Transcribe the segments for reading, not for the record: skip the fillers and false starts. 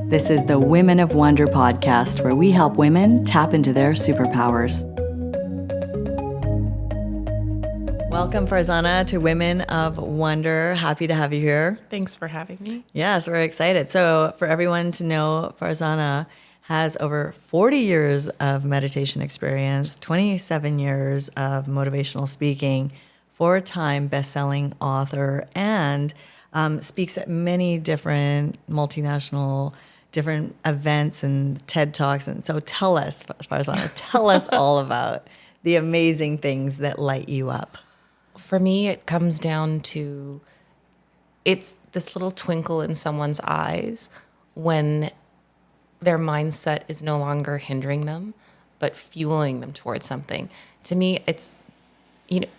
This is the Women of Wonder podcast, where we help women tap into their superpowers. Welcome, Farzana, to Women of Wonder. Happy to have you here. Thanks for having me. Yes, we're excited. So for everyone to know, Farzana has over 40 years of meditation experience, 27 years of motivational speaking, 4-time best-selling author, and speaks at many different multinational different events and TED Talks. And so tell us, Farzana, tell us all about the amazing things that light you up. For me, it comes down to, it's this little twinkle in someone's eyes when their mindset is no longer hindering them, but fueling them towards something. To me, it's,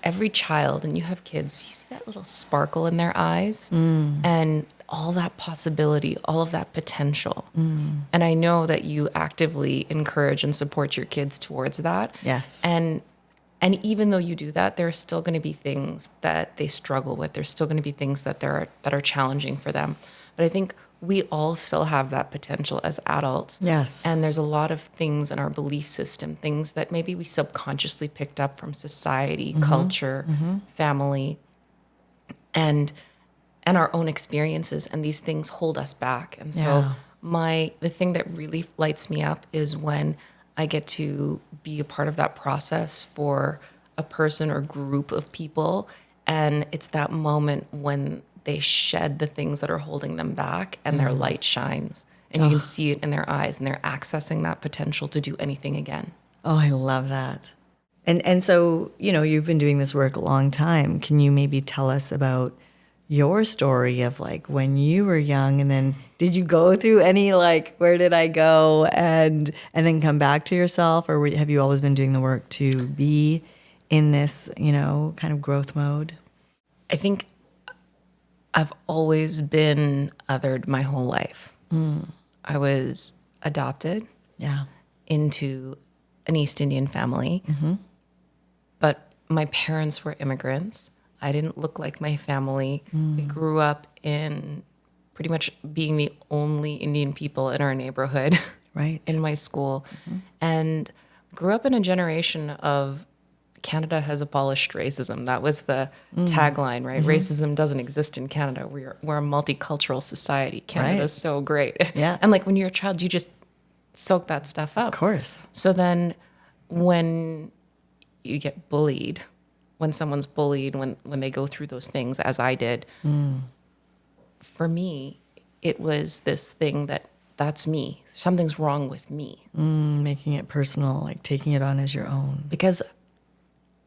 every child, and you have kids, you see that little sparkle in their eyes and all that possibility, all of that potential. And I know that you actively encourage and support your kids towards that. Yes. And even though you do that, there are still going to be things that they struggle with. There's still going to be things that are challenging for them. But I think we all still have that potential as adults. Yes. And there's a lot of things in our belief system, things that maybe we subconsciously picked up from society, culture, family, and our own experiences, and these things hold us back. And so the thing that really lights me up is when I get to be a part of that process for a person or group of people, and it's that moment when they shed the things that are holding them back and their light shines, and you can see it in their eyes, and they're accessing that potential to do anything again. Oh, I love that. And so, you've been doing this work a long time. Can you maybe tell us about your story of when you were young, and then did you go through any where did I go and then come back to yourself, or have you always been doing the work to be in this, kind of growth mode? I think I've always been othered my whole life. I was adopted into an East Indian family, but my parents were immigrants. I didn't look like my family. We grew up in pretty much being the only Indian people in our neighborhood, right, in my school, and grew up in a generation of Canada has abolished racism. That was the tagline, right? Racism doesn't exist in Canada. We're a multicultural society. Canada's so great. Yeah. And when you're a child, you just soak that stuff up. Of course. So then when you get bullied, when someone's bullied, when they go through those things, as I did, for me, it was this thing that's me. Something's wrong with me. Making it personal, taking it on as your own. Because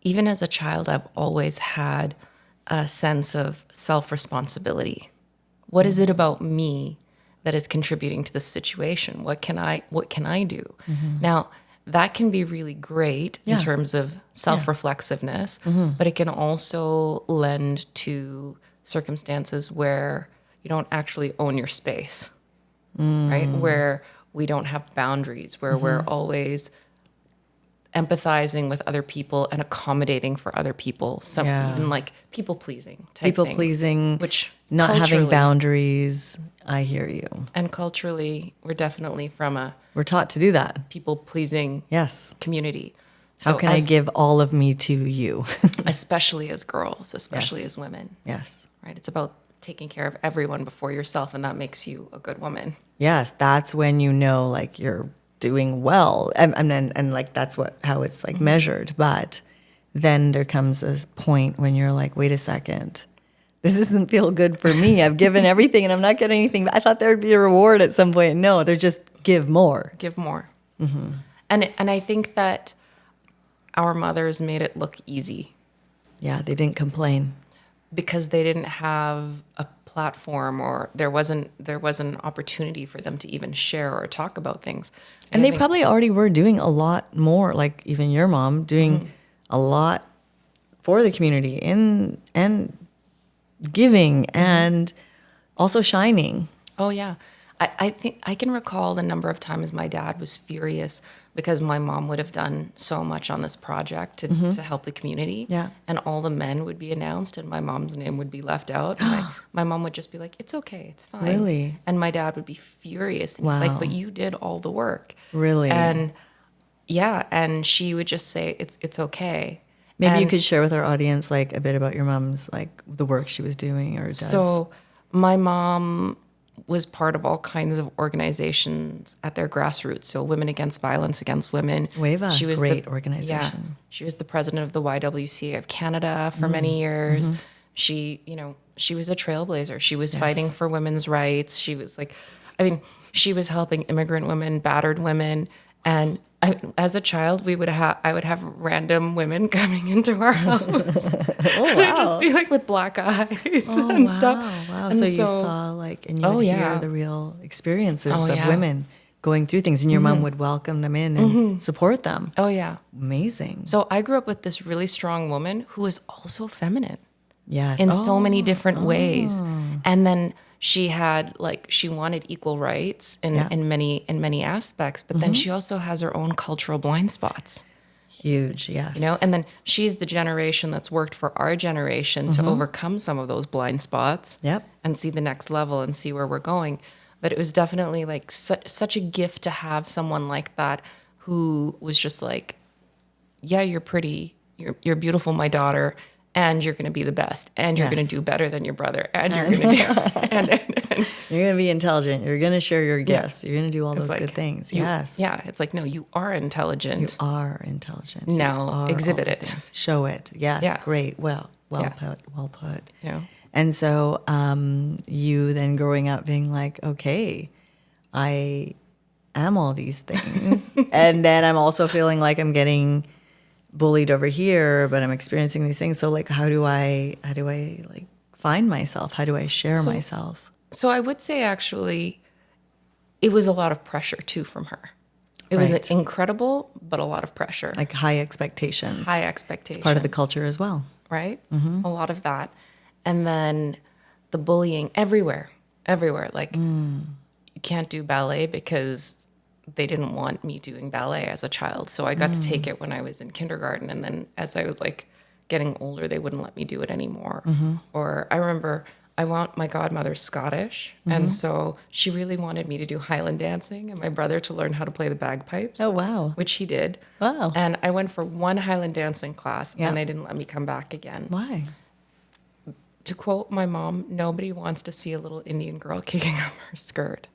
even as a child, I've always had a sense of self-responsibility. What is it about me that is contributing to this situation? What can I do? Now, that can be really great in terms of self-reflexiveness, but it can also lend to circumstances where you don't actually own your space, right? Where we don't have boundaries, where we're always empathizing with other people and accommodating for other people. Even people-pleasing type things. People-pleasing, which not having boundaries. I hear you. And culturally, we're definitely from we're taught to do that. People-pleasing community. So how can I give all of me to you? Especially as girls, especially as women. Yes. Right? It's about taking care of everyone before yourself, and that makes you a good woman. Yes, that's when you're doing well. And that's how it's measured. But then there comes a point when you're wait a second. This doesn't feel good for me. I've given everything and I'm not getting anything. I thought there would be a reward at some point. No, they're just give more. Give more. And I think that our mothers made it look easy. Yeah, they didn't complain. Because they didn't have a platform, or there wasn't an opportunity for them to even share or talk about things. And they probably already were doing a lot more, even your mom, doing a lot for the community and giving and also shining. Oh, yeah. I think I can recall the number of times my dad was furious because my mom would have done so much on this project to help the community. Yeah. And all the men would be announced and my mom's name would be left out. And my mom would just be like, it's okay, it's fine. Really? And my dad would be furious. And he's like, but you did all the work. Really? And yeah, and she would just say, it's okay. Maybe you And could share with our audience like a bit about your mom's, like the work she was doing or does. so my mom was part of all kinds of organizations at their grassroots. So Women Against Violence Against Women. WAVA, She was great the, organization. Yeah, she was the president of the YWCA of Canada for many years. She, she was a trailblazer. She was fighting for women's rights. She was like, she was helping immigrant women, battered women. And as a child, I would have random women coming into our house. Oh, I'd just be like with black eyes and stuff. Wow. And So you saw like, and you would hear the real experiences of yeah. women going through things, and your mom would welcome them in and support them. Oh, yeah. Amazing. So I grew up with this really strong woman who was also feminine Yes. in so many different ways. And then she had she wanted equal rights in many aspects, but then she also has her own cultural blind spots. Huge, yes. And then she's the generation that's worked for our generation to overcome some of those blind spots. Yep. And see the next level and see where we're going. But it was definitely like such a gift to have someone like that who was just like, yeah, you're pretty, you're beautiful, my daughter, and you're going to be the best, and you're going to do better than your brother, and you're going to and you're going to be intelligent. You're going to share your gifts. You're going to do all those good things. Yes. Yeah. It's like, no, you are intelligent. You are intelligent. Now exhibit it. Things. Show it. Yes. Yeah. Great. Well put. And so you then growing up being like, okay, I am all these things. And then I'm also feeling like I'm getting bullied over here, but I'm experiencing these things. So like, how do I like find myself? How do I share myself? So I would say actually it was a lot of pressure too from her. It was incredible, but a lot of pressure. Like high expectations. High expectations. It's part of the culture as well. Right? A lot of that. And then the bullying everywhere. Like you can't do ballet because they didn't want me doing ballet as a child. So I got to take it when I was in kindergarten. And then as I was like getting older, they wouldn't let me do it anymore. Or I remember my godmother's Scottish. And so she really wanted me to do Highland dancing and my brother to learn how to play the bagpipes. Oh, wow. Which he did. Wow. And I went for one Highland dancing class and they didn't let me come back again. Why? To quote my mom, nobody wants to see a little Indian girl kicking up her skirt.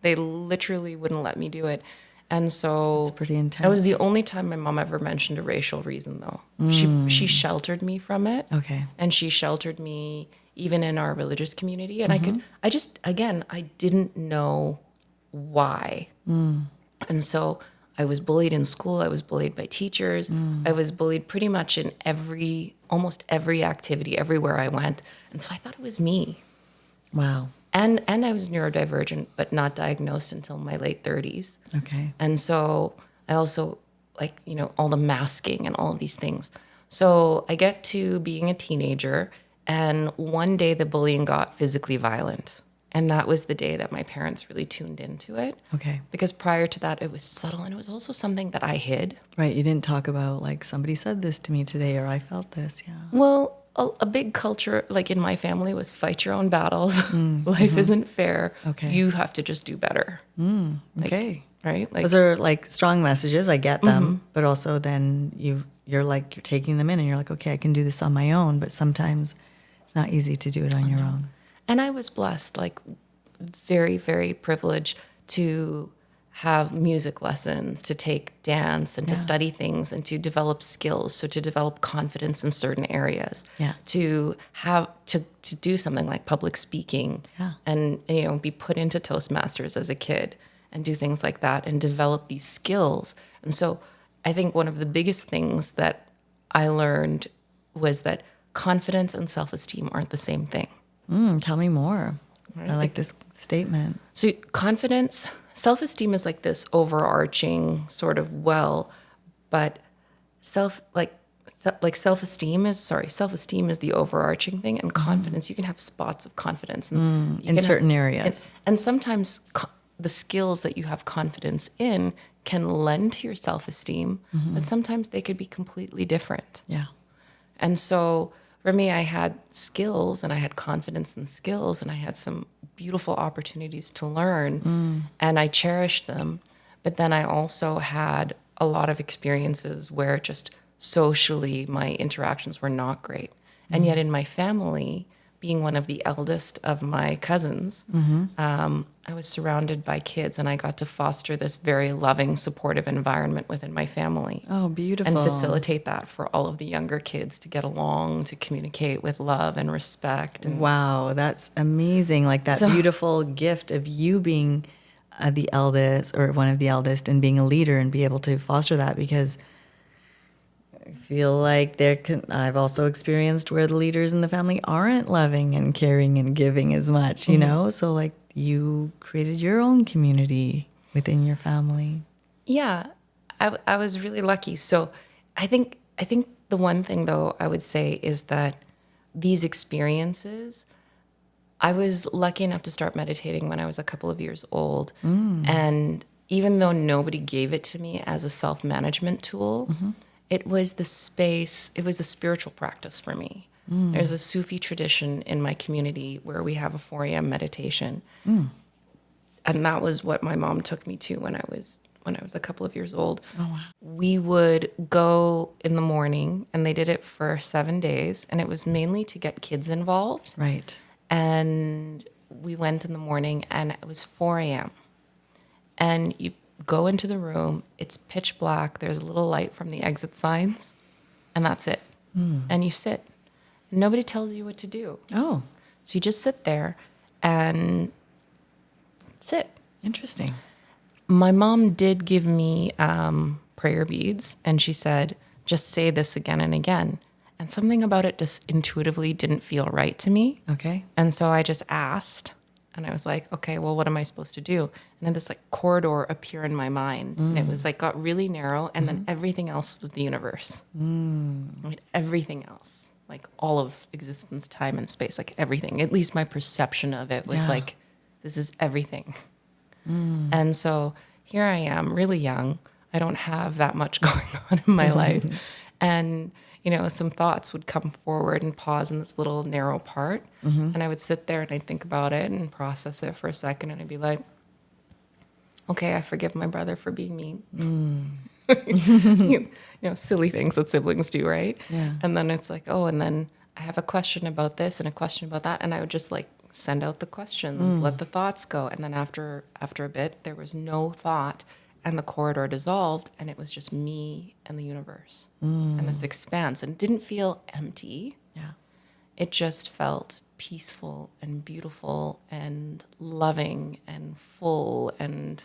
They literally wouldn't let me do it. And so it's pretty intense. That was the only time my mom ever mentioned a racial reason, though. She sheltered me from it. Okay. And she sheltered me even in our religious community. And I didn't know why. And so I was bullied in school. I was bullied by teachers. I was bullied pretty much in almost every activity, everywhere I went. And so I thought it was me. Wow. And I was neurodivergent, but not diagnosed until my late 30s. Okay. And so I also all the masking and all of these things. So I get to being a teenager, and one day the bullying got physically violent. And that was the day that my parents really tuned into it. Okay. Because prior to that, it was subtle, and it was also something that I hid. Right. You didn't talk about like somebody said this to me today, or I felt this. Yeah. Well, a big culture, like in my family, was fight your own battles. Life isn't fair. Okay. You have to just do better. Okay. Right? Like, those are like strong messages. I get them. But also then you're taking them in and you're like, okay, I can do this on my own. But sometimes it's not easy to do it on your own. And I was blessed, like very, very privileged to have music lessons, to take dance and to study things and to develop skills. So to develop confidence in certain areas, to have to do something like public speaking and, be put into Toastmasters as a kid and do things like that and develop these skills. And so I think one of the biggest things that I learned was that confidence and self-esteem aren't the same thing. Tell me more. Right. I like this statement. So confidence, self-esteem is like this overarching sort of but self-esteem is the overarching thing, and confidence, you can have spots of confidence in certain areas. And sometimes the skills that you have confidence in can lend to your self-esteem, but sometimes they could be completely different. Yeah. And so for me, I had skills and I had confidence in skills and I had some beautiful opportunities to learn and I cherished them. But then I also had a lot of experiences where just socially my interactions were not great. And yet in my family, being one of the eldest of my cousins, I was surrounded by kids and I got to foster this very loving, supportive environment within my family. Oh, beautiful. And facilitate that for all of the younger kids to get along, to communicate with love and respect. And Wow, that's amazing. Like that So- beautiful gift of you being the eldest or one of the eldest and being a leader and be able to foster that, because I feel like I've also experienced where the leaders in the family aren't loving and caring and giving as much, you know? So like you created your own community within your family. yeah, I was really lucky. So I think the one thing though I would say is that these experiences, I was lucky enough to start meditating when I was a couple of years old. And even though nobody gave it to me as a self-management tool, it was the space, it was a spiritual practice for me. There's a Sufi tradition in my community where we have a 4 a.m. meditation. And that was what my mom took me to when I was a couple of years old. Oh, wow. We would go in the morning and they did it for 7 days. And it was mainly to get kids involved. Right. And we went in the morning and it was 4 a.m. And you go into the room, it's pitch black, there's a little light from the exit signs, and that's it. And you sit. Nobody tells you what to do. Oh, So you just sit there and sit. interesting. My mom did give me prayer beads, and she said, just say this again and again. And something about it just intuitively didn't feel right to me. Okay. And so I just asked, and I was like, okay, well, what am I supposed to do? And then this like corridor appeared in my mind, and it was like got really narrow, and then everything else was the universe. Like everything else, like all of existence, time and space, like everything. At least my perception of it was Yeah. like, this is everything. And so here I am, really young. I don't have that much going on in my life. And, you know, some thoughts would come forward and pause in this little narrow part. And I would sit there and I'd think about it and process it for a second. And I'd be like, okay, I forgive my brother for being mean. You know, silly things that siblings do, right? Yeah. And then it's like, oh, and then I have a question about this and a question about that. And I would just like send out the questions, let the thoughts go. And then after a bit, there was no thought and the corridor dissolved and it was just me and the universe and this expanse. And it didn't feel empty. Yeah. It just felt peaceful and beautiful and loving and full and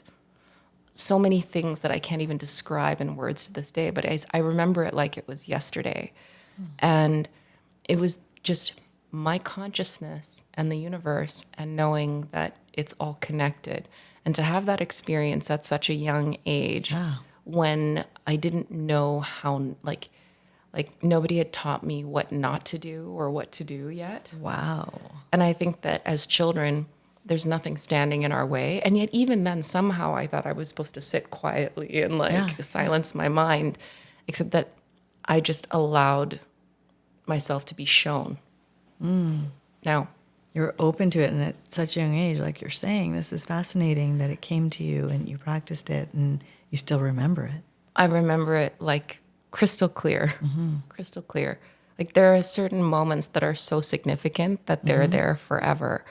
so many things that I can't even describe in words to this day. But I remember it like it was yesterday. And it was just my consciousness and the universe and knowing that it's all connected. And to have that experience at such a young age when I didn't know how, like nobody had taught me what not to do or what to do yet. Wow. And I think that as children, there's nothing standing in our way. And yet even then, somehow I thought I was supposed to sit quietly and silence my mind, except that I just allowed myself to be shown. Now, You're open to it, and at such a young age, like you're saying, this is fascinating that it came to you and you practiced it and you still remember it. I remember it like crystal clear, crystal clear. Like there are certain moments that are so significant that they're there forever.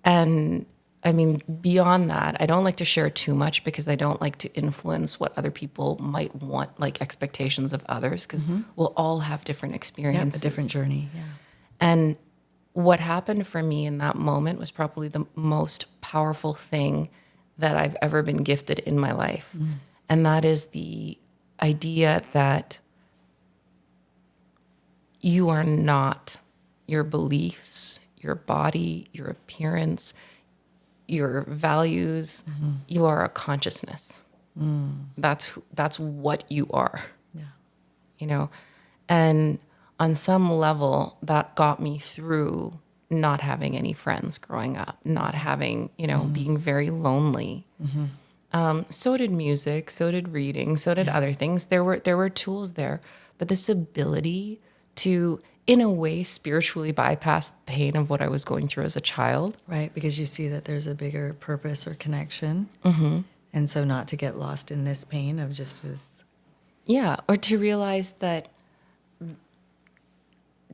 And I mean, beyond that, I don't like to share too much because I don't like to influence what other people might want, like expectations of others, because we'll all have different Yeah, experiences. a different journey. Yeah. And what happened for me in that moment was probably the most powerful thing that I've ever been gifted in my life. And that is the idea that you are not your beliefs, your body, your appearance, your values. You are a consciousness. That's what you are. Yeah. You know, and on some level that got me through not having any friends growing up, not having, being very lonely. So did music, so did reading, so did other things. There were tools there, but this ability to, in a way, spiritually bypass the pain of what I was going through as a child. Right, because you see that there's a bigger purpose or connection. And so not to get lost in this pain of just this. Yeah, or to realize that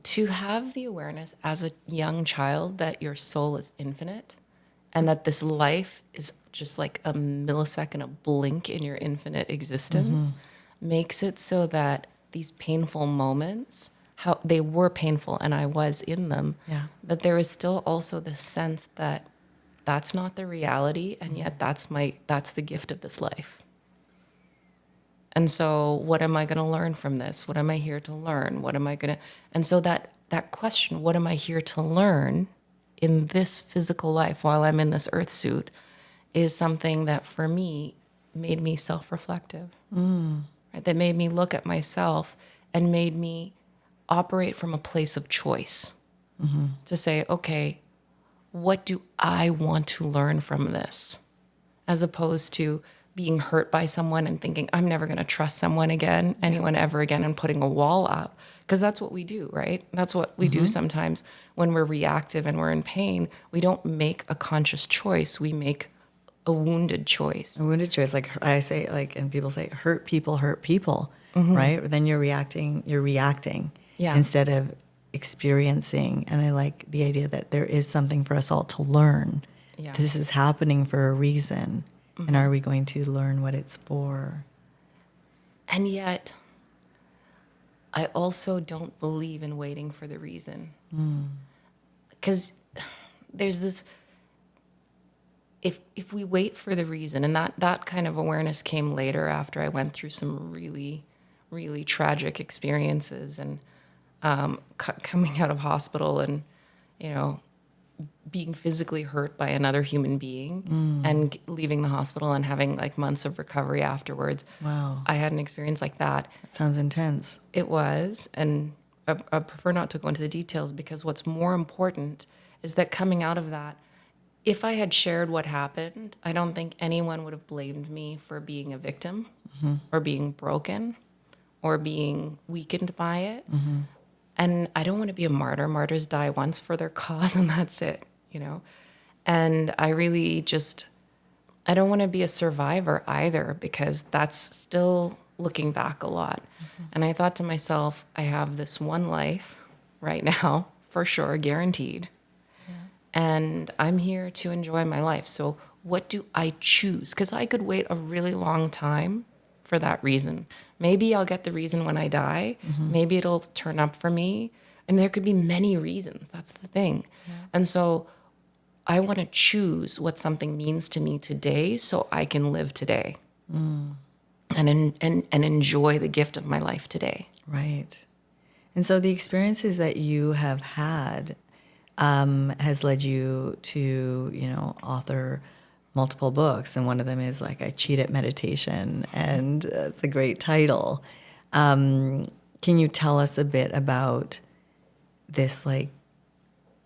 to have the awareness as a young child that your soul is infinite and that this life is just like a millisecond, a blink in your infinite existence, makes it so that these painful moments, how they were painful and I was in them, but there is still also this sense that that's not the reality, and yet that's the gift of this life. And so what am I going to learn from this? What am I here to learn? What am I going to... And so that question, what am I here to learn in this physical life while I'm in this earth suit, is something that for me made me self-reflective. Right? That made me look at myself and made me operate from a place of choice. To say, okay, what do I want to learn from this? As opposed to being hurt by someone and thinking, I'm never going to trust someone again, anyone ever again, and putting a wall up. Because that's what we do, right? That's what we do sometimes when we're reactive and we're in pain. We don't make a conscious choice. We make a wounded choice. A wounded choice, like I say, like, and people say, hurt people, right? Then you're reacting instead of experiencing. And I like the idea that there is something for us all to learn. Yeah. This is happening for a reason. And are we going to learn what it's for? And yet, I also don't believe in waiting for the reason. Because there's this, if we wait for the reason, and that kind of awareness came later after I went through some really, really tragic experiences and coming out of hospital and, being physically hurt by another human being and leaving the hospital and having like months of recovery afterwards. Wow. I had an experience like that. That sounds intense. It was, and I prefer not to go into the details because what's more important is that coming out of that, if I had shared what happened, I don't think anyone would have blamed me for being a victim or being broken or being weakened by it. And I don't want to be a martyr. Martyrs die once for their cause and that's it, And I really I don't want to be a survivor either because that's still looking back a lot. And I thought to myself, I have this one life right now, for sure, guaranteed. And I'm here to enjoy my life. So what do I choose? Because I could wait a really long time for that reason. Maybe I'll get the reason when I die. Maybe it'll turn up for me. And there could be many reasons. That's the thing. And so I want to choose what something means to me today so I can live today and enjoy the gift of my life today. Right. And so the experiences that you have had has led you to, author multiple books. And one of them is like, I Cheat at Meditation. And it's a great title. Can you tell us a bit about this, like,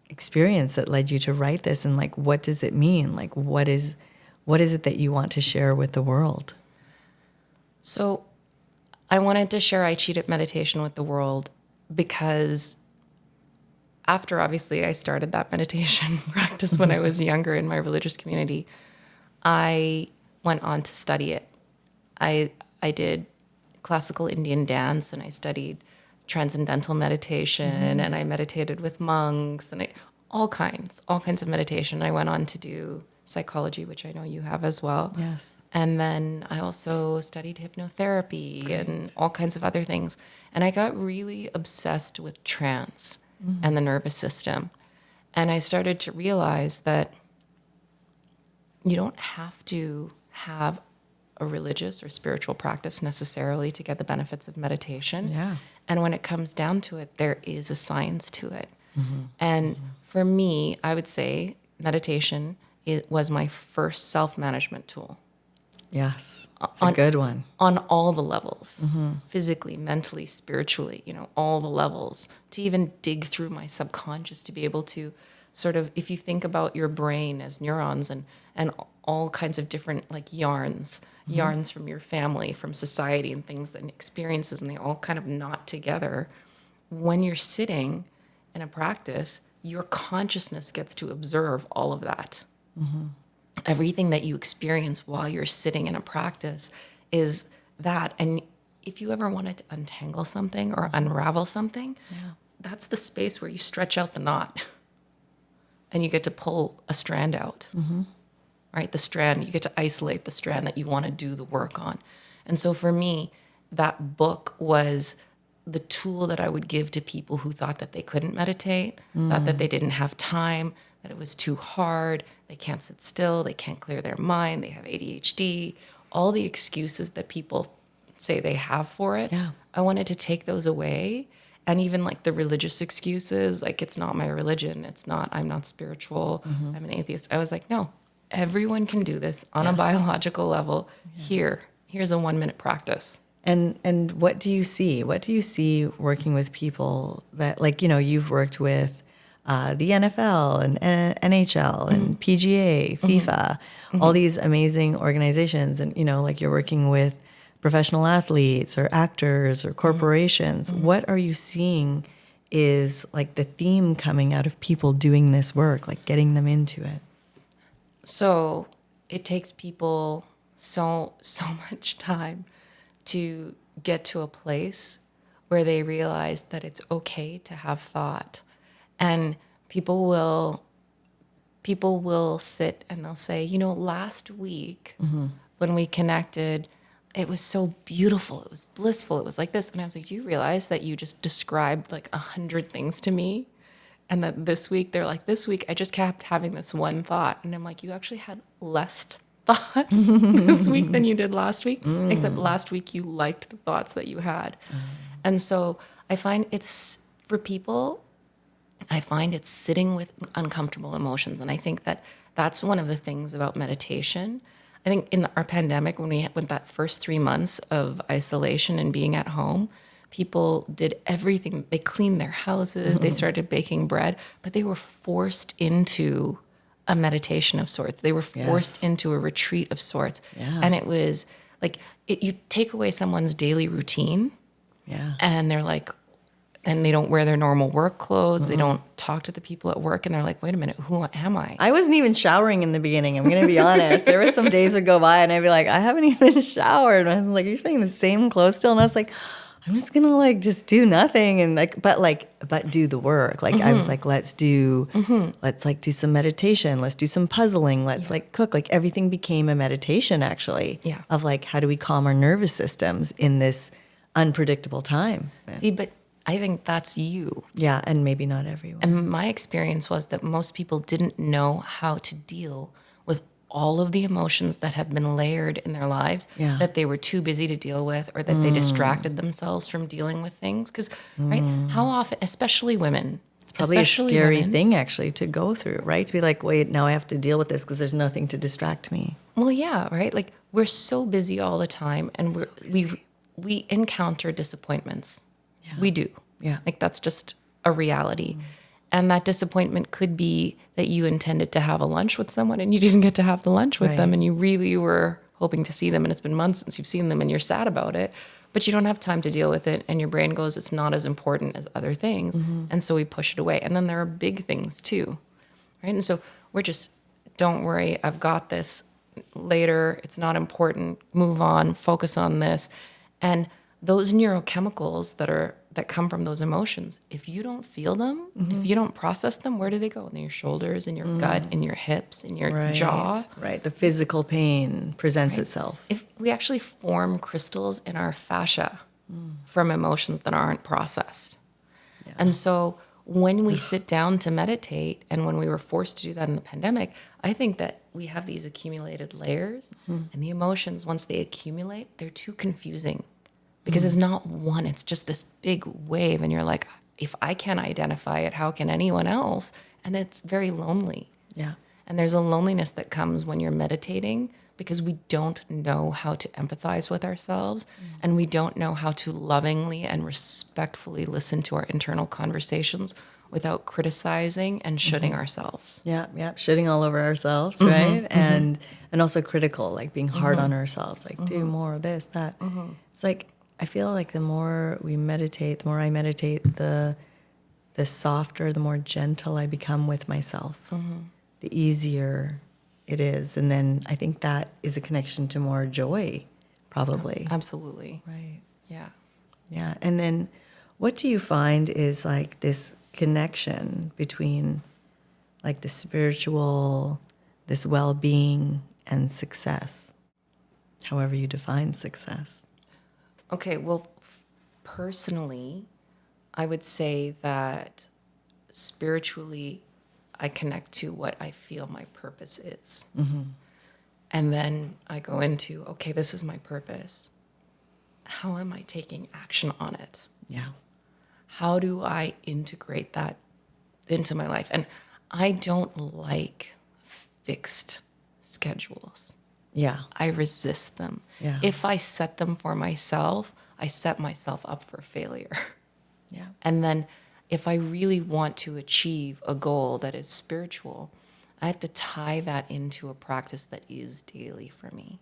experience that led you to write this? And like, what does it mean? Like, what is it that you want to share with the world? So I wanted to share I Cheat at Meditation with the world because after obviously I started that meditation practice when I was younger in my religious community, I went on to study it. I did classical Indian dance and I studied transcendental meditation and I meditated with monks and all kinds of meditation. I went on to do psychology, which I know you have as well. Yes. And then I also studied hypnotherapy and all kinds of other things. And I got really obsessed with trance and the nervous system. And I started to realize that you don't have to have a religious or spiritual practice necessarily to get the benefits of meditation. Yeah. And when it comes down to it, there is a science to it. And for me, I would say meditation was my first self-management tool. Yes. It's a good one. On all the levels, physically, mentally, spiritually, all the levels, to even dig through my subconscious to be able to sort of, if you think about your brain as neurons and all kinds of different like yarns from your family, from society and things and experiences, and they all kind of knot together. When you're sitting in a practice, your consciousness gets to observe all of that. Everything that you experience while you're sitting in a practice is that. And if you ever wanted to untangle something or unravel something, that's the space where you stretch out the knot and you get to pull a strand out, right? The strand, you get to isolate the strand that you want to do the work on. And so for me, that book was the tool that I would give to people who thought that they couldn't meditate, thought that they didn't have time, that it was too hard, they can't sit still, they can't clear their mind, they have ADHD, all the excuses that people say they have for it. Yeah. I wanted to take those away. And even like the religious excuses, like it's not my religion, I'm not spiritual, I'm an atheist. I was like, no, everyone can do this on a biological level. Here's a 1 minute practice. And what do you see? What do you see working with people that, like, you've worked with the NFL and NHL and PGA, FIFA, all these amazing organizations. And, like you're working with professional athletes or actors or corporations. What are you seeing is like the theme coming out of people doing this work, like getting them into it? So it takes people so much time to get to a place where they realize that it's okay to have thought. And people will sit and they'll say, last week when we connected, it was so beautiful. It was blissful. It was like this. And I was like, do you realize that you just described like 100 things to me? And that this week, they're like, this week I just kept having this one thought. And I'm like, you actually had less thoughts this week than you did last week, except last week you liked the thoughts that you had. And so I find it's, for people, I find it's sitting with uncomfortable emotions. And I think that that's one of the things about meditation. I think in our pandemic, when we went that first 3 months of isolation and being at home, people did everything. They cleaned their houses, they started baking bread, but they were forced into a meditation of sorts. They were forced into a retreat of sorts. And it was like, you take away someone's daily routine and they're like, and they don't wear their normal work clothes. They don't talk to the people at work. And they're like, wait a minute, who am I? I wasn't even showering in the beginning. I'm going to be honest. There were some days would go by and I'd be like, I haven't even showered. And I was like, you're wearing the same clothes still? And I was like, I'm just going to like, just do nothing. And but do the work. Like, I was like, let's like do some meditation. Let's do some puzzling. Let's like cook. Like everything became a meditation actually of like, how do we calm our nervous systems in this unpredictable time? See, but I think that's you. Yeah, and maybe not everyone. And my experience was that most people didn't know how to deal with all of the emotions that have been layered in their lives that they were too busy to deal with, or that they distracted themselves from dealing with things. Because, right, how often, especially women, it's probably a scary thing actually to go through, right? To be like, wait, now I have to deal with this because there's nothing to distract me. Well, yeah, right? Like we're so busy all the time, and we encounter disappointments. We do. Yeah. Like that's just a reality. And that disappointment could be that you intended to have a lunch with someone and you didn't get to have the lunch with them, and you really were hoping to see them, and it's been months since you've seen them and you're sad about it, but you don't have time to deal with it, and your brain goes, it's not as important as other things. And so we push it away. And then there are big things too, right? And so we're just, don't worry, I've got this later. It's not important. Move on, focus on this. And those neurochemicals that come from those emotions, if you don't feel them, if you don't process them, where do they go? In your shoulders, in your gut, in your hips, in your jaw. Right. The physical pain presents itself. If we actually form crystals in our fascia from emotions that aren't processed. Yeah. And so when we sit down to meditate, and when we were forced to do that in the pandemic, I think that we have these accumulated layers, and the emotions, once they accumulate, they're too confusing. Because it's not one, it's just this big wave. And you're like, if I can't identify it, how can anyone else? And it's very lonely. Yeah. And there's a loneliness that comes when you're meditating, because we don't know how to empathize with ourselves. And we don't know how to lovingly and respectfully listen to our internal conversations without criticizing and shooting ourselves. Yeah, yeah, shitting all over ourselves, right? And also critical, like being hard on ourselves, like do more of this, that. It's like I feel like the more we meditate, the more I meditate, the softer, the more gentle I become with myself. The easier it is, and then I think that is a connection to more joy, probably. Absolutely. Right. Yeah. Yeah. And then what do you find is like this connection between like the spiritual, this well-being and success, however you define success? Okay, well, personally, I would say that spiritually, I connect to what I feel my purpose is. And then I go into, okay, this is my purpose. How am I taking action on it? Yeah. How do I integrate that into my life? And I don't like fixed schedules. Yeah. I resist them. Yeah. If I set them for myself, I set myself up for failure. Yeah. And then if I really want to achieve a goal that is spiritual, I have to tie that into a practice that is daily for me.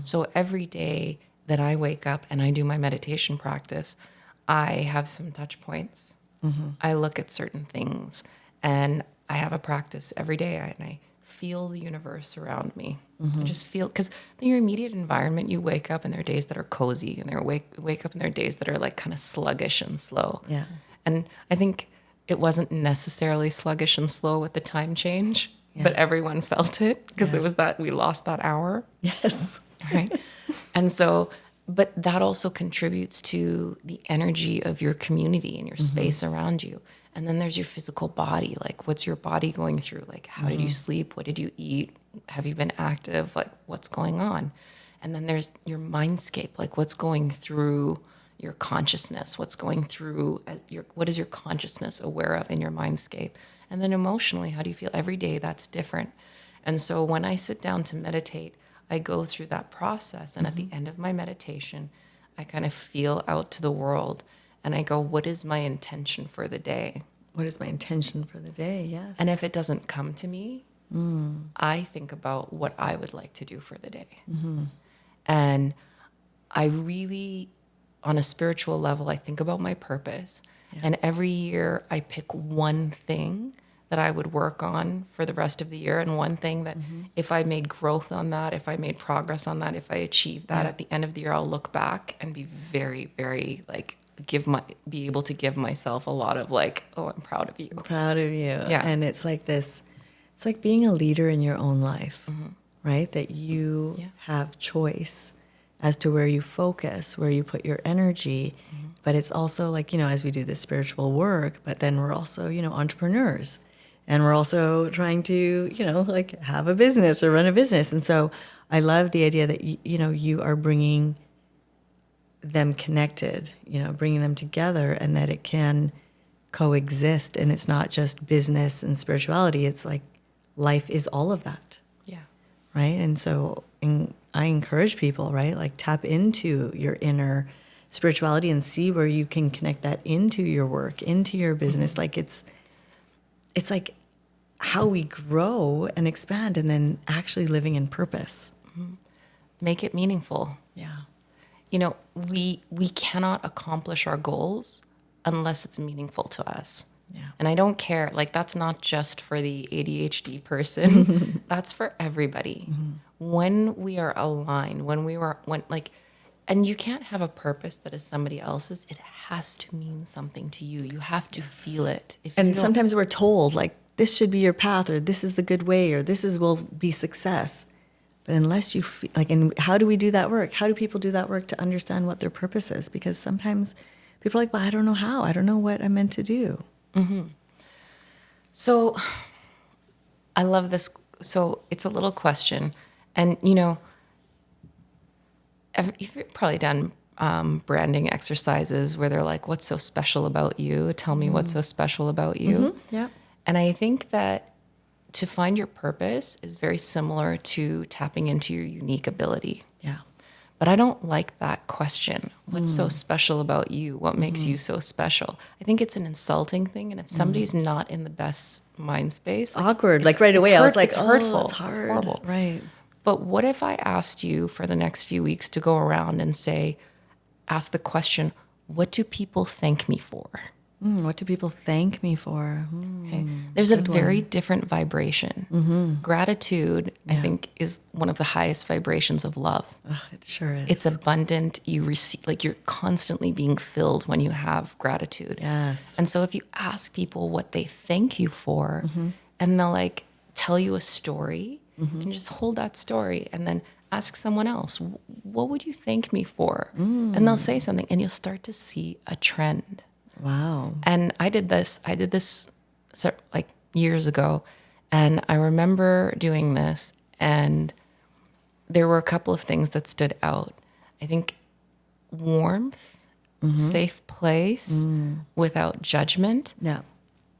So every day that I wake up and I do my meditation practice, I have some touch points. I look at certain things and I have a practice every day and I feel the universe around me. I just feel, because in your immediate environment, you wake up and there are days that are cozy and there wake up and there are days that are like kind of sluggish and slow. Yeah. And I think it wasn't necessarily sluggish and slow with the time change, Yeah. but everyone felt it because it Yes. was that we lost that hour. Yes. Right. And so, but that also contributes to the energy of your community and your space around you. And then there's your physical body. Like, what's your body going through? Like, how did you sleep? What did you eat? Have you been active? Like, what's going on? And then there's your mindscape. Like, what's going through your consciousness? What's going through what is your consciousness aware of in your mindscape? And then emotionally, how do you feel? Every day, that's different. And so when I sit down to meditate, I go through that process. And at the end of my meditation, I kind of feel out to the world and I go, what is my intention for the day? What is my intention for the day? Yes. And if it doesn't come to me, I think about what I would like to do for the day. And I really, on a spiritual level, I think about my purpose. Yeah. And every year I pick one thing that I would work on for the rest of the year. And one thing that if I made growth on that, if I made progress on that, if I achieved that at the end of the year, I'll look back and be very, very like, be able to give myself a lot of like, oh, I'm proud of you. Proud of you. Yeah. And it's like this, it's like being a leader in your own life, right? That you have choice as to where you focus, where you put your energy. But it's also like, as we do this spiritual work, but then we're also, entrepreneurs. And we're also trying to, like have a business or run a business. And so I love the idea that, you are bringing them connected, bringing them together, and that it can coexist. And it's not just business and spirituality. It's like life is all of that. Yeah. Right. And so I encourage people, right, like tap into your inner spirituality and see where you can connect that into your work, into your business. Like it's like how we grow and expand, and then actually living in purpose. Make it meaningful. Yeah. We cannot accomplish our goals unless it's meaningful to us. Yeah. And I don't care, like that's not just for the ADHD person. That's for everybody. When we are aligned, and you can't have a purpose that is somebody else's. It has to mean something to you. You have to feel it. And sometimes we're told like this should be your path, or this is the good way, or will be success. But unless you feel like, and how do we do that work? How do people do that work to understand what their purpose is? Because sometimes people are like, well, I don't know how. I don't know what I'm meant to do. So I love this. So it's a little question. And, you've probably done branding exercises where they're like, what's so special about you? Tell me what's so special about you. Yeah. And I think that to find your purpose is very similar to tapping into your unique ability. Yeah. But I don't like that question. What's so special about you? What makes you so special? I think it's an insulting thing. And if somebody's not in the best mind space, like, Awkward. Like right away, I was like, it's oh, hurtful. it's hard. It's horrible. Right. But what if I asked you for the next few weeks to go around and ask the question, what do people thank me for? What do people thank me for? Okay. There's a very different vibration. Gratitude, I think, is one of the highest vibrations of love. Oh, it sure is. It's abundant. You receive, like, you're constantly being filled when you have gratitude. Yes. And so if you ask people what they thank you for, and they'll like tell you a story, and just hold that story, and then ask someone else, what would you thank me for? And they'll say something, and you'll start to see a trend. Wow. And I did this like years ago, and I remember doing this, and there were a couple of things that stood out. I think warmth, safe place, without judgment, Yeah.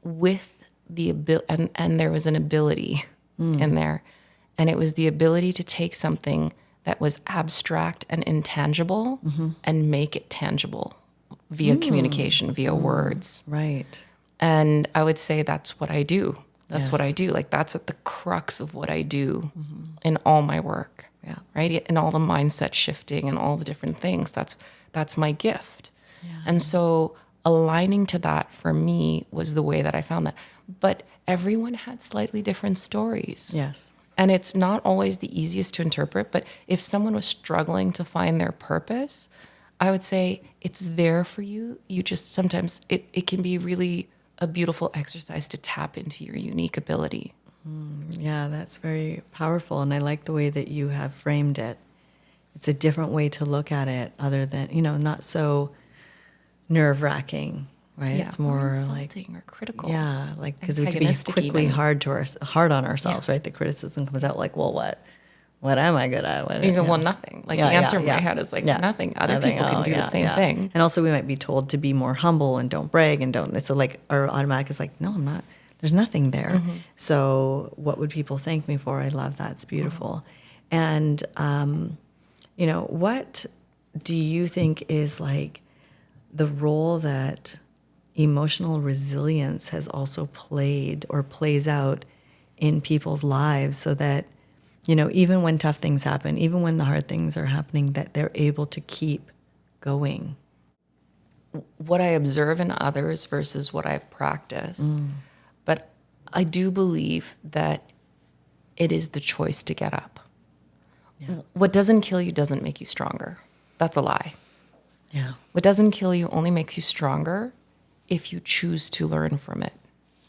with the ability, and there was an ability in there, and it was the ability to take something that was abstract and intangible and make it tangible via communication, via words. Right. And I would say that's what I do. That's what Yes. I do. Like, that's at the crux of what I do in all my work. Yeah. Right? In all the mindset shifting and all the different things. That's my gift. Yeah. And so aligning to that for me was the way that I found that. But everyone had slightly different stories. Yes. And it's not always the easiest to interpret, but if someone was struggling to find their purpose, I would say it's there for you. You just sometimes, it can be really a beautiful exercise to tap into your unique ability. Yeah, that's very powerful. And I like the way that you have framed it. It's a different way to look at it other than, not so nerve-wracking, right? Yeah, It's more like, insulting or critical. yeah, like, because we could be Antagonistic quickly even. hard on ourselves, right? The criticism comes out like, well, what am I good at? What, You go, well, nothing. Like, the answer in my head is like, nothing. Other people can do the same thing. And also we might be told to be more humble and don't brag and don't, so like our automatic is like, no, I'm not, there's nothing there. So what would people thank me for? I love that. It's beautiful. And, what do you think is like the role that emotional resilience has also played or plays out in people's lives so that, even when tough things happen, even when the hard things are happening, that they're able to keep going? What I observe in others versus what I've practiced. But I do believe that it is the choice to get up. Yeah. What doesn't kill you doesn't make you stronger. That's a lie. Yeah. What doesn't kill you only makes you stronger if you choose to learn from it.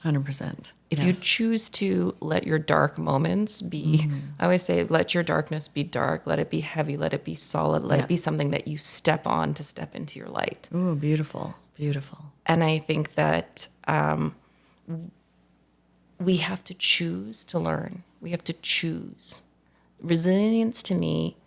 100%. If you choose to let your dark moments be, I always say, let your darkness be dark, let it be heavy, let it be solid, let it be something that you step on to step into your light. Ooh, beautiful, beautiful. And I think that we have to choose to learn. We have to choose. Resilience to me,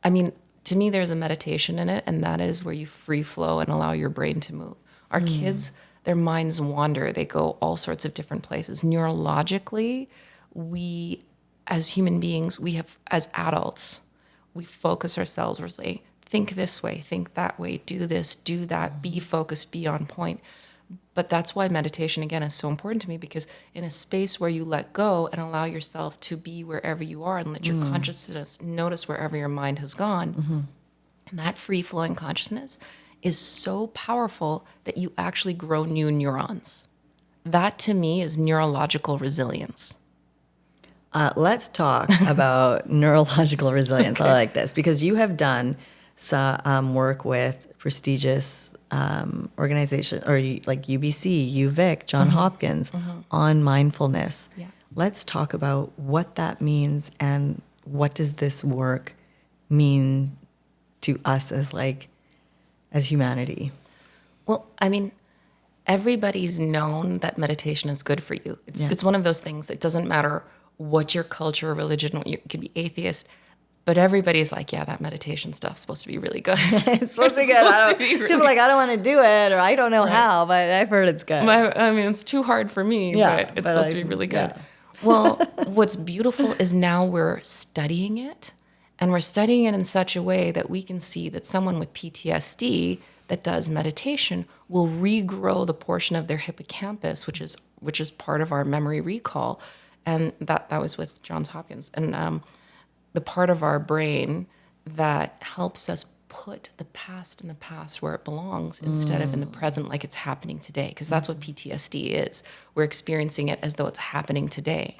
to me, there's a meditation in it, and that is where you free flow and allow your brain to move. Our kids, their minds wander. They go all sorts of different places. Neurologically, we, as human beings, as adults, we focus ourselves. We're saying, think this way, think that way, do this, do that, be focused, be on point. But that's why meditation, again, is so important to me, because in a space where you let go and allow yourself to be wherever you are and let your consciousness notice wherever your mind has gone, and that free-flowing consciousness is so powerful that you actually grow new neurons. That, to me, is neurological resilience. Let's talk about neurological resilience. Okay. I like this because you have done some work with prestigious organizations, or like UBC, UVIC, John Hopkins, on mindfulness. Yeah. Let's talk about what that means and what does this work mean to us as humanity. Well, everybody's known that meditation is good for you. It's one of those things. It doesn't matter what your culture or religion, you could be atheist, but everybody's like, yeah, that meditation stuff's supposed to be really good. It's supposed to be good. People are like, I don't want to do it, or I don't know how, but I've heard it's good. It's too hard for me, but it's supposed to be really good. Yeah. Well, what's beautiful is now we're studying it, And we're studying it in such a way that we can see that someone with PTSD that does meditation will regrow the portion of their hippocampus, which is part of our memory recall. And that was with Johns Hopkins. And the part of our brain that helps us put the past in the past where it belongs instead of in the present like it's happening today. Because that's what PTSD is. We're experiencing it as though it's happening today,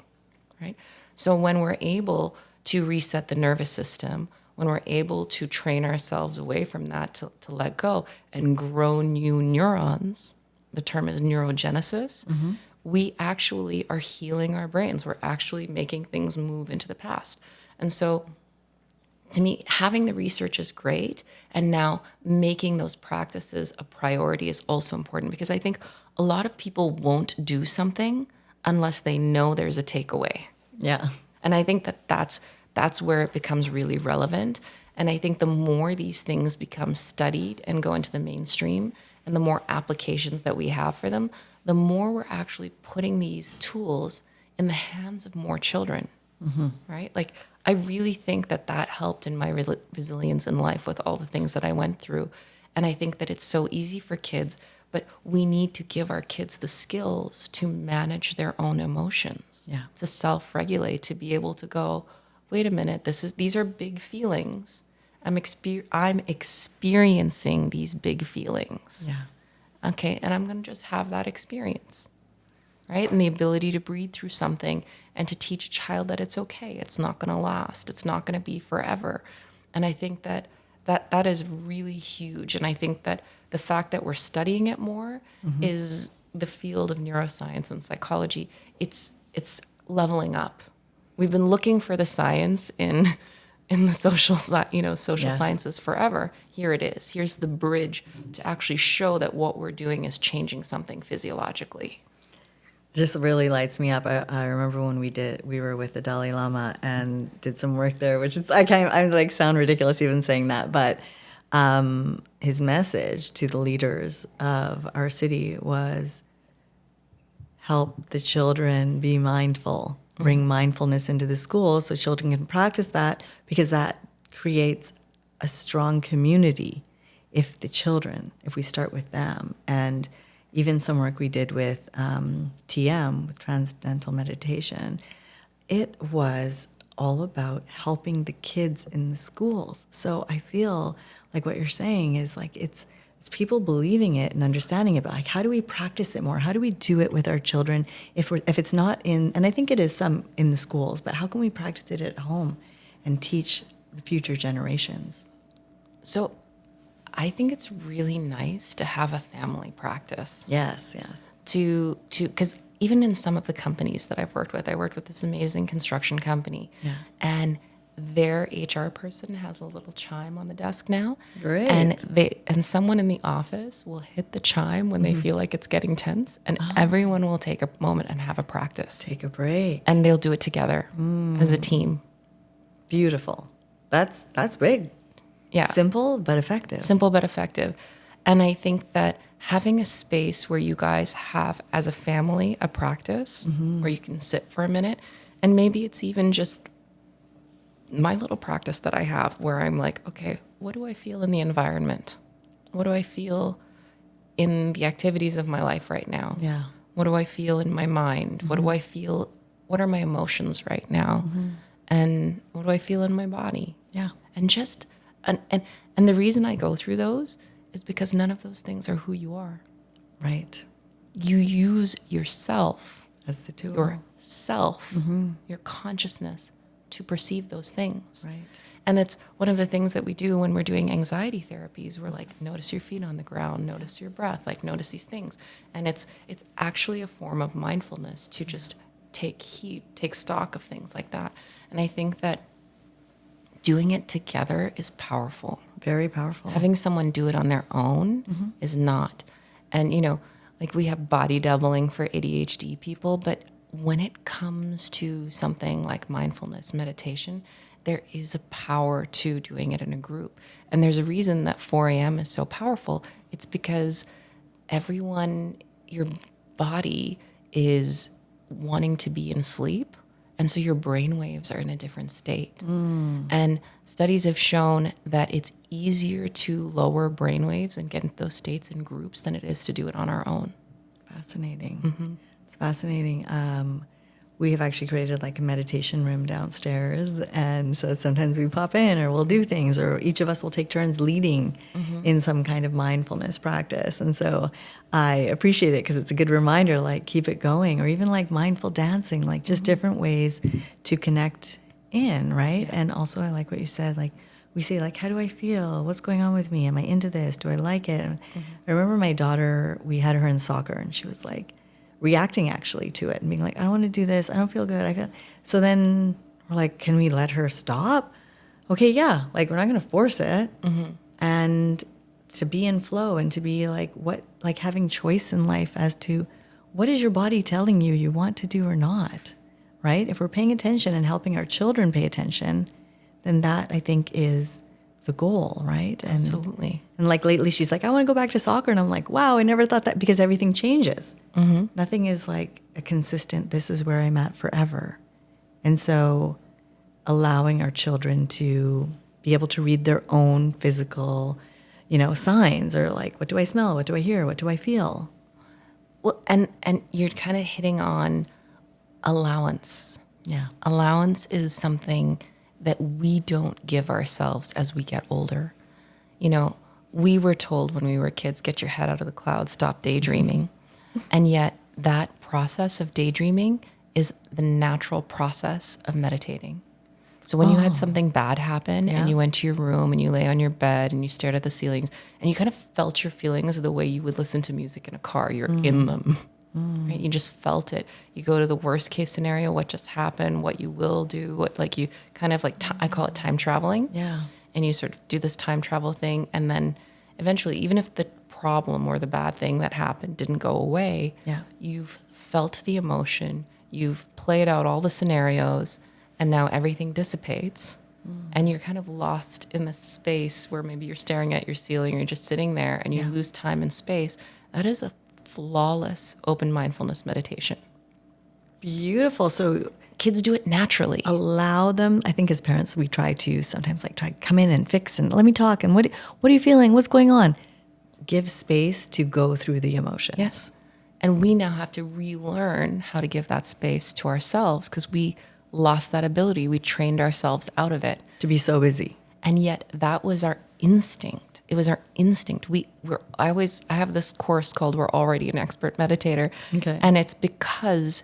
right? So when we're able to reset the nervous system, when we're able to train ourselves away from that to let go and grow new neurons, the term is neurogenesis, we actually are healing our brains. We're actually making things move into the past. And so to me, having the research is great. And now making those practices a priority is also important, because I think a lot of people won't do something unless they know there's a takeaway. Yeah. And I think that's where it becomes really relevant. And I think the more these things become studied and go into the mainstream, and the more applications that we have for them, the more we're actually putting these tools in the hands of more children, right? Like, I really think that helped in my resilience in life with all the things that I went through. And I think that it's so easy for kids, but we need to give our kids the skills to manage their own emotions, to self-regulate, to be able to go, wait a minute, these are big feelings. I'm experiencing these big feelings. Yeah. Okay, and I'm going to just have that experience, right? And the ability to breathe through something and to teach a child that it's okay. It's not going to last. It's not going to be forever. And I think that is really huge. And I think that the fact that we're studying it more is the field of neuroscience and psychology. It's leveling up. We've been looking for the science in the social sciences forever. Here it is. Here's the bridge to actually show that what we're doing is changing something physiologically. Just really lights me up. I remember when we were with the Dalai Lama and did some work there, which is, I like sound ridiculous even saying that, but his message to the leaders of our city was help the children be mindful, bring mindfulness into the schools so children can practice that, because that creates a strong community if we start with them. And even some work we did with TM, with Transcendental Meditation, it was all about helping the kids in the schools. So I feel like what you're saying is like it's people believing it and understanding it, but like, how do we practice it more? How do we do it with our children if it's not in, and I think it is some in the schools, but how can we practice it at home and teach the future generations? So I think it's really nice to have a family practice. Yes. Because even in some of the companies that I've worked with, I worked with this amazing construction company, and their HR person has a little chime on the desk now. Great. And someone in the office will hit the chime when they feel like it's getting tense, and everyone will take a moment and have a practice. Take a break. And they'll do it together as a team. Beautiful. That's big. Yeah. Simple but effective. Simple but effective. And I think that having a space where you guys have, as a family, a practice where you can sit for a minute, and maybe it's even just my little practice that I have where I'm like, okay, what do I feel in the environment? What do I feel in the activities of my life right now? Yeah. What do I feel in my mind? What do I feel? What are my emotions right now? And what do I feel in my body? Yeah. And just, and the reason I go through those is because none of those things are who you are. Right. You use yourself, As the tool. yourself, your consciousness to perceive those things. Right. And that's one of the things that we do when we're doing anxiety therapies. We're like, notice your feet on the ground, notice your breath, like notice these things. And it's actually a form of mindfulness to just take heed, take stock of things like that. And I think that doing it together is powerful. Very powerful. Having someone do it on their own is not. And, like we have body doubling for ADHD people, but when it comes to something like mindfulness, meditation, there is a power to doing it in a group. And there's a reason that 4 a.m. is so powerful. It's because your body is wanting to be in sleep, And so your brain waves are in a different state. And studies have shown that it's easier to lower brain waves and get into those states in groups than it is to do it on our own. Fascinating. It's fascinating. We have actually created like a meditation room downstairs. And so sometimes we pop in or we'll do things, or each of us will take turns leading in some kind of mindfulness practice. And so I appreciate it because it's a good reminder, like keep it going, or even like mindful dancing, like just different ways to connect in, right? And also I like what you said, like we say like, how do I feel? What's going on with me? Am I into this? Do I like it? And I remember my daughter, we had her in soccer and she was like, reacting actually to it and being like, I don't want to do this. I don't feel good. I feel so. Then we're like, can we let her stop? Okay, yeah. Like we're not going to force it, and to be in flow and to be like like having choice in life as to what is your body telling you want to do or not, right? If we're paying attention and helping our children pay attention, then that I think is the goal, right? And, Absolutely. And like lately, she's like, I want to go back to soccer. And I'm like, wow, I never thought that, because everything changes. Nothing is like a consistent, this is where I'm at forever. And so allowing our children to be able to read their own physical, signs, or like, what do I smell? What do I hear? What do I feel? Well, and you're kind of hitting on allowance. Yeah. Allowance is something that we don't give ourselves as we get older. We were told when we were kids, get your head out of the clouds, stop daydreaming. And yet that process of daydreaming is the natural process of meditating. So when you had something bad happen and you went to your room and you lay on your bed and you stared at the ceilings and you kind of felt your feelings the way you would listen to music in a car, you're in them. Right? You just felt it. You go to the worst case scenario, what just happened, what you will do, what like you kind of like, I call it time traveling. Yeah. And you sort of do this time travel thing. And then eventually, even if the problem or the bad thing that happened didn't go away, you've felt the emotion, you've played out all the scenarios, and now everything dissipates. And you're kind of lost in this space where maybe you're staring at your ceiling or you're just sitting there and you lose time and space. That is a flawless open mindfulness meditation. Beautiful. So Kids do it naturally. allow them. I think as parents, we try to sometimes like try to come in and fix and let me talk. And what are you feeling? What's going on? Give space to go through the emotions. Yes. And we now have to relearn how to give that space to ourselves because we lost that ability. We trained ourselves out of it. To be so busy. And yet that was our instinct. It was our instinct. I have this course called We're Already an Expert Meditator. Okay. And it's because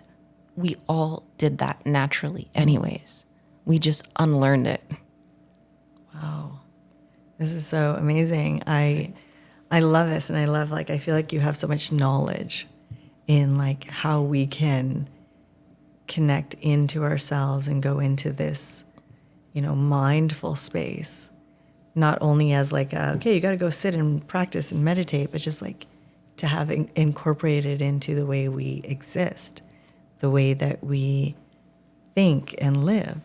we all did that naturally anyways. We just unlearned it. Wow. This is so amazing. I love this, and I love, like, I feel like you have so much knowledge in like how we can connect into ourselves and go into this, mindful space. Not only as like, okay, you got to go sit and practice and meditate, but just like to have incorporated into the way we exist, the way that we think and live.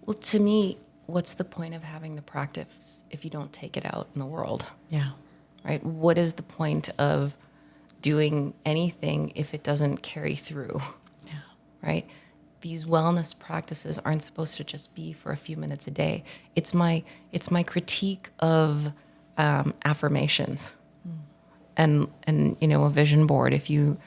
Well, to me, what's the point of having the practice if you don't take it out in the world? Yeah. Right? What is the point of doing anything if it doesn't carry through? Yeah. Right? These wellness practices aren't supposed to just be for a few minutes a day. It's my critique of affirmations, and a vision board. If you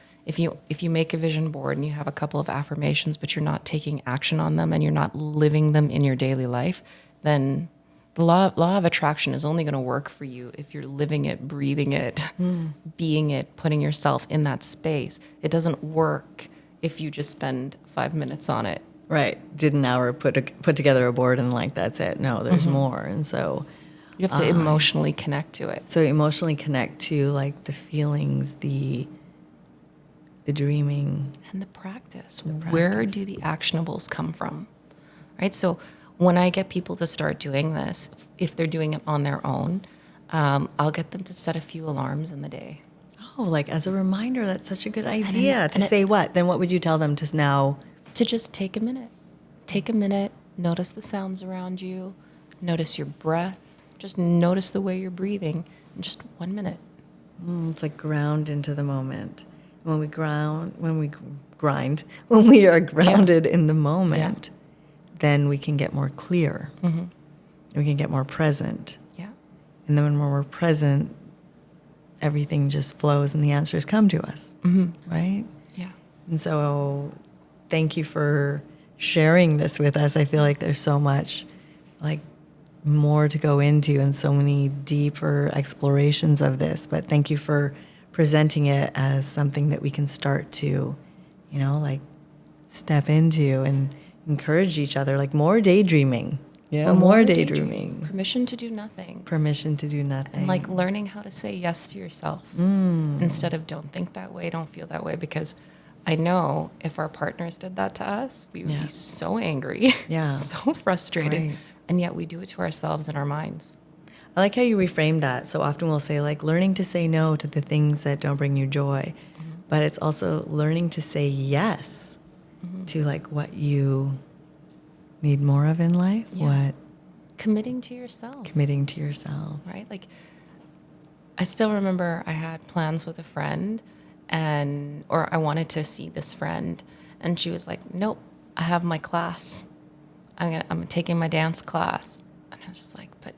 make a vision board and you have a couple of affirmations, but you're not taking action on them and you're not living them in your daily life, then the law of attraction is only going to work for you if you're living it, breathing it, being it, putting yourself in that space. It doesn't work if you just spend 5 minutes on it. Right. Did an hour put together a board and like that's it. No, there's more. And so You have to emotionally connect to it. so emotionally connect to like the feelings, the dreaming. And the practice. Where do the actionables come from? Right? So when I get people to start doing this, if they're doing it on their own, I'll get them to set a few alarms in the day. Oh, like as a reminder, that's such a good idea. To say what? Then what would you tell them to now? To just take a minute. Take a minute, notice the sounds around you, notice your breath, just notice the way you're breathing in just 1 minute. It's like ground into the moment. when we grind, when we are grounded in the moment, then we can get more clear. Mm-hmm. We can get more present. Yeah. And then when we're present, everything just flows and the answers come to us. Mm-hmm. Right? Yeah. And so thank you for sharing this with us. I feel like there's so much like more to go into and so many deeper explorations of this. But thank you for presenting it as something that we can start to, you know, like step into and encourage each other, like more daydreaming. Yeah, more daydreaming. Permission to do nothing. Permission to do nothing. And like learning how to say yes to yourself instead of don't think that way, don't feel that way. Because I know if our partners did that to us, we would be so angry, so frustrated. Right. And yet we do it to ourselves in our minds. I like how you reframe that. So often we'll say like learning to say no to the things that don't bring you joy, but it's also learning to say yes to like what you need more of in life. Yeah. What Committing to yourself. committing to yourself. Right? Like, I still remember I had plans with a friend or I wanted to see this friend, and she was like, nope, I have my class. I'm taking my dance class. And I was just like, but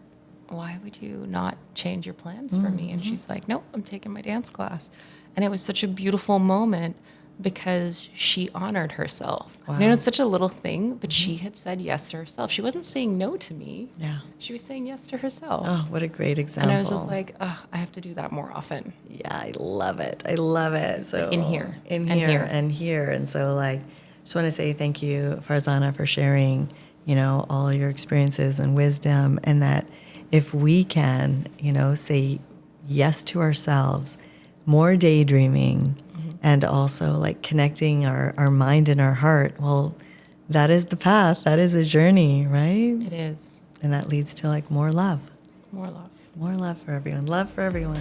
why would you not change your plans for me? And she's like, nope, I'm taking my dance class. And it was such a beautiful moment because she honored herself. Wow. You know, it's such a little thing, but she had said yes to herself. She wasn't saying no to me. Yeah. She was saying yes to herself. Oh, what a great example. And I was just like, oh, I have to do that more often. Yeah, I love it. I love it. So in here. In And here. here. And here. And so like just want to say thank you, Farzana, for sharing, you know, all your experiences and wisdom, and that if we can, you know, say yes to ourselves, more daydreaming, and also like connecting our mind and our heart, well, that is the path. That is a journey, right? It is. And that leads to like more love. More love. More love for everyone. Love for everyone.